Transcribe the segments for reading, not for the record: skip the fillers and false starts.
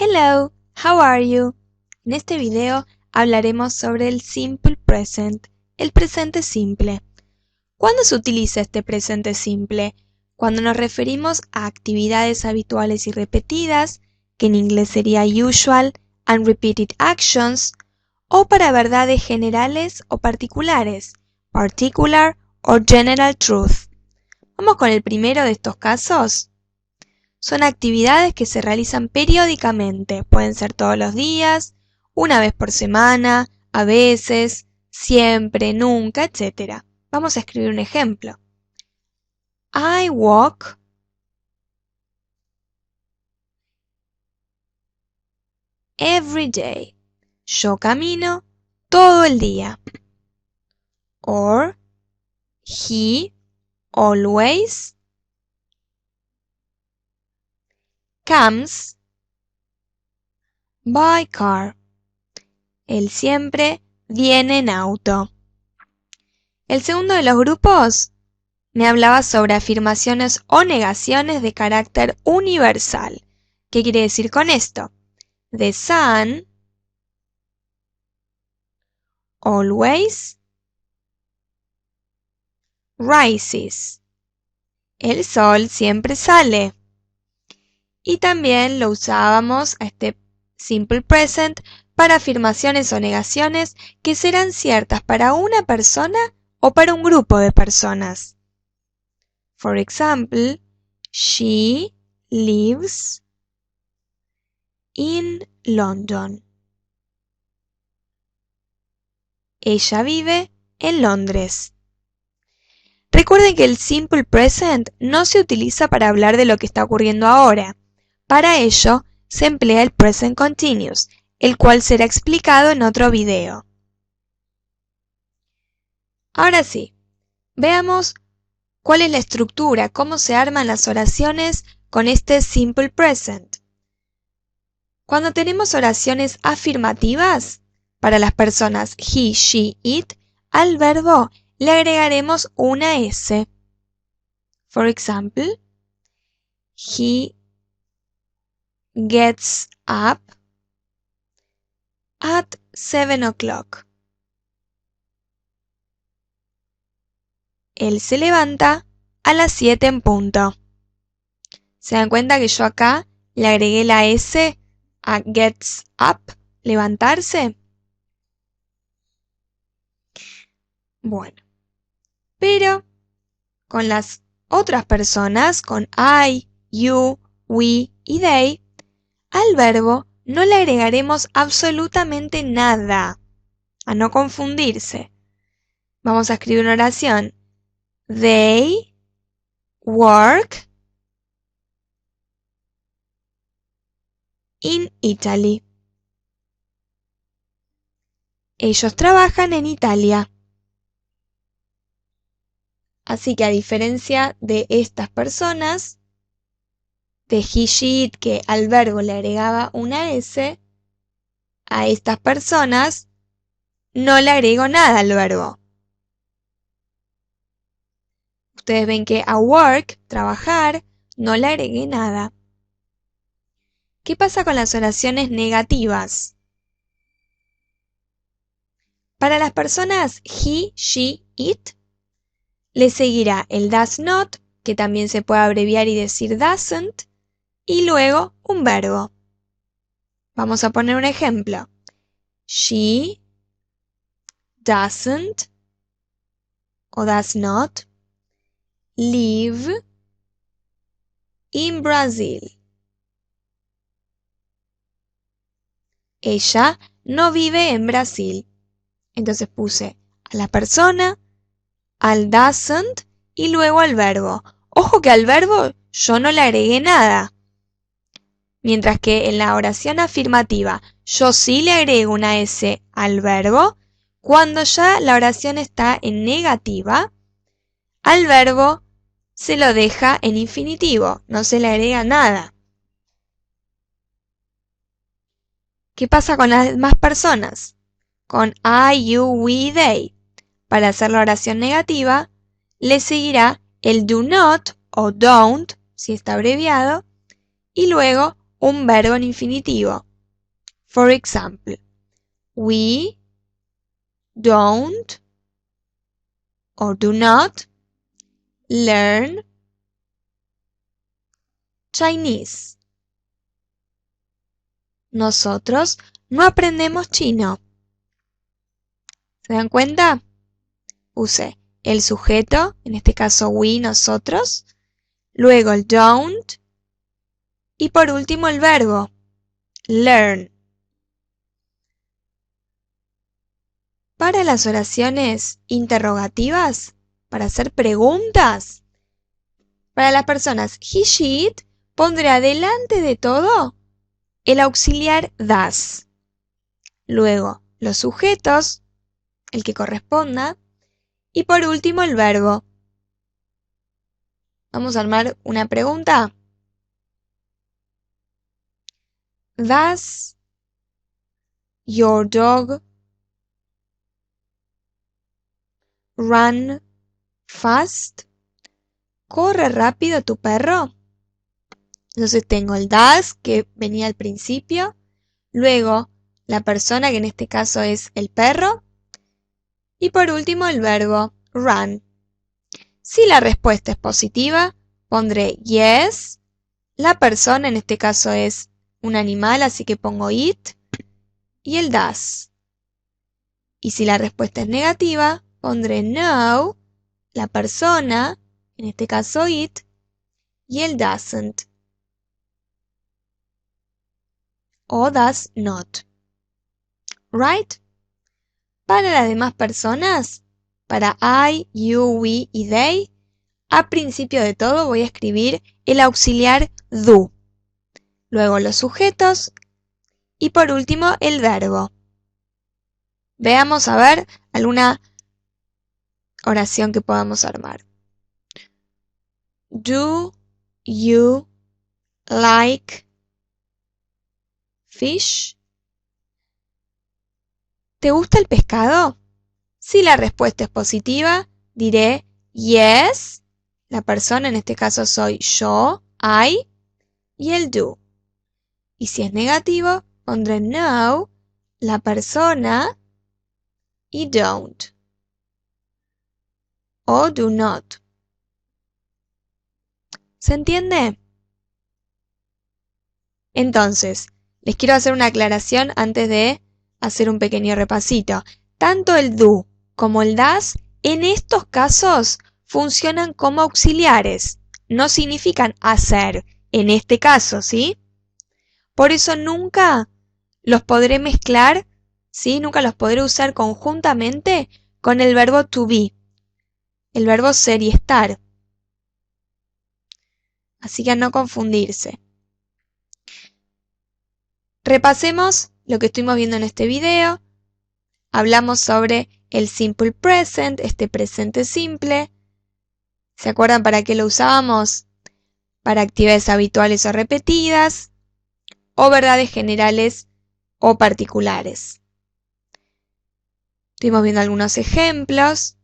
Hello, how are you? En este video hablaremos sobre el simple present, el presente simple. ¿Cuándo se utiliza este presente simple? Cuando nos referimos a actividades habituales y repetidas, que en inglés sería usual and repeated actions, o para verdades generales o particulares, particular or general truth. Vamos con el primero de estos casos. Son actividades que se realizan periódicamente, pueden ser todos los días, una vez por semana, a veces, siempre, nunca, etc. Vamos a escribir un ejemplo. I walk every day. Yo camino todo el día. Or, he always comes by car. Él siempre viene en auto. El segundo de los grupos me hablaba sobre afirmaciones o negaciones de carácter universal. ¿Qué quiere decir con esto? The sun always rises. El sol siempre sale. Y también lo usábamos a este simple present para afirmaciones o negaciones que serán ciertas para una persona o para un grupo de personas. For example, she lives in London. Ella vive en Londres. Recuerden que el simple present no se utiliza para hablar de lo que está ocurriendo ahora. Para ello, se emplea el present continuous, el cual será explicado en otro video. Ahora sí, veamos cuál es la estructura, cómo se arman las oraciones con este simple present. Cuando tenemos oraciones afirmativas, para las personas he, she, it, al verbo le agregaremos una S. For example, he gets up at 7 o'clock. Él se levanta a las 7 en punto. ¿Se dan cuenta que yo acá le agregué la S a gets up, levantarse? Bueno, pero con las otras personas, con I, you, we y they, al verbo no le agregaremos absolutamente nada, a no confundirse. Vamos a escribir una oración. They work in Italy. Ellos trabajan en Italia. Así que a diferencia de estas personas, de he, she, it, que al verbo le agregaba una S, a estas personas no le agrego nada al verbo. Ustedes ven que a work, trabajar, no le agregué nada. ¿Qué pasa con las oraciones negativas? Para las personas he, she, it, le seguirá el does not, que también se puede abreviar y decir doesn't, y luego un verbo. Vamos a poner un ejemplo. She doesn't o does not live in Brazil. Ella no vive en Brasil. Entonces puse a la persona, al doesn't y luego al verbo. Ojo que al verbo yo no le agregué nada. Mientras que en la oración afirmativa yo sí le agrego una S al verbo, cuando ya la oración está en negativa, al verbo se lo deja en infinitivo, no se le agrega nada. ¿Qué pasa con las demás personas? Con I, you, we, they. Para hacer la oración negativa, le seguirá el do not o don't, si está abreviado, y luego un verbo en infinitivo. For example, we don't or do not learn Chinese. Nosotros no aprendemos chino. ¿Se dan cuenta? Puse el sujeto, en este caso we, nosotros, luego el don't y por último el verbo, learn. Para las oraciones interrogativas, para hacer preguntas, para las personas he, she, it, pondré adelante de todo el auxiliar das. Luego los sujetos, el que corresponda, y por último el verbo. Vamos a armar una pregunta. Does your dog run fast? ¿Corre rápido tu perro? Entonces tengo el does que venía al principio, luego la persona que en este caso es el perro y por último el verbo run. Si la respuesta es positiva, pondré yes. La persona en este caso es un animal, así que pongo it y el does. Y si la respuesta es negativa, pondré no, la persona, en este caso it, y el doesn't. O does not. Right? Para las demás personas, para I, you, we y they, a principio de todo voy a escribir el auxiliar do. Luego los sujetos y por último el verbo. Veamos a ver alguna oración que podamos armar. Do you like fish? ¿Te gusta el pescado? Si la respuesta es positiva, diré yes, la persona en este caso soy yo, I, y el do. Y si es negativo, pondré no, la persona, y don't. O do not. ¿Se entiende? Entonces, les quiero hacer una aclaración antes de hacer un pequeño repasito. Tanto el do como el does, en estos casos, funcionan como auxiliares. No significan hacer, en este caso, ¿sí? Por eso nunca los podré mezclar, ¿sí? Nunca los podré usar conjuntamente con el verbo to be, el verbo ser y estar. Así que a no confundirse. Repasemos lo que estuvimos viendo en este video. Hablamos sobre el simple present, este presente simple. ¿Se acuerdan para qué lo usábamos? Para actividades habituales o repetidas, o verdades generales o particulares. Estuvimos viendo algunos ejemplos.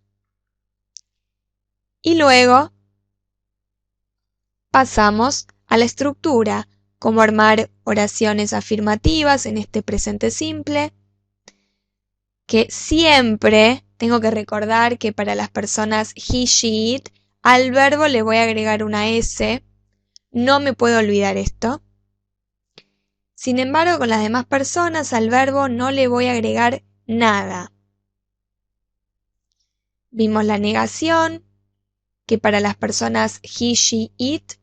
Y luego pasamos a la estructura, cómo armar oraciones afirmativas en este presente simple, que siempre tengo que recordar que para las personas he, she, it, al verbo le voy a agregar una S, no me puedo olvidar esto. Sin embargo, con las demás personas al verbo no le voy a agregar nada. Vimos la negación, que para las personas he, she, it,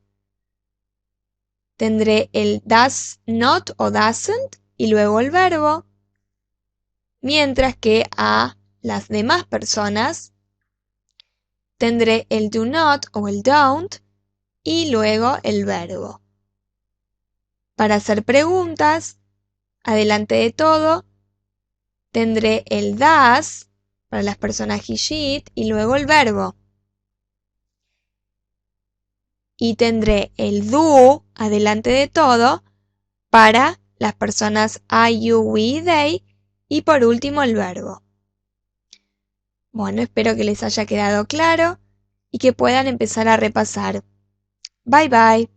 tendré el does not o doesn't y luego el verbo, mientras que a las demás personas tendré el do not o el don't y luego el verbo. Para hacer preguntas, adelante de todo, tendré el does para las personas he, she, it y luego el verbo. Y tendré el do adelante de todo para las personas I, you, we, they y por último el verbo. Bueno, espero que les haya quedado claro y que puedan empezar a repasar. Bye bye.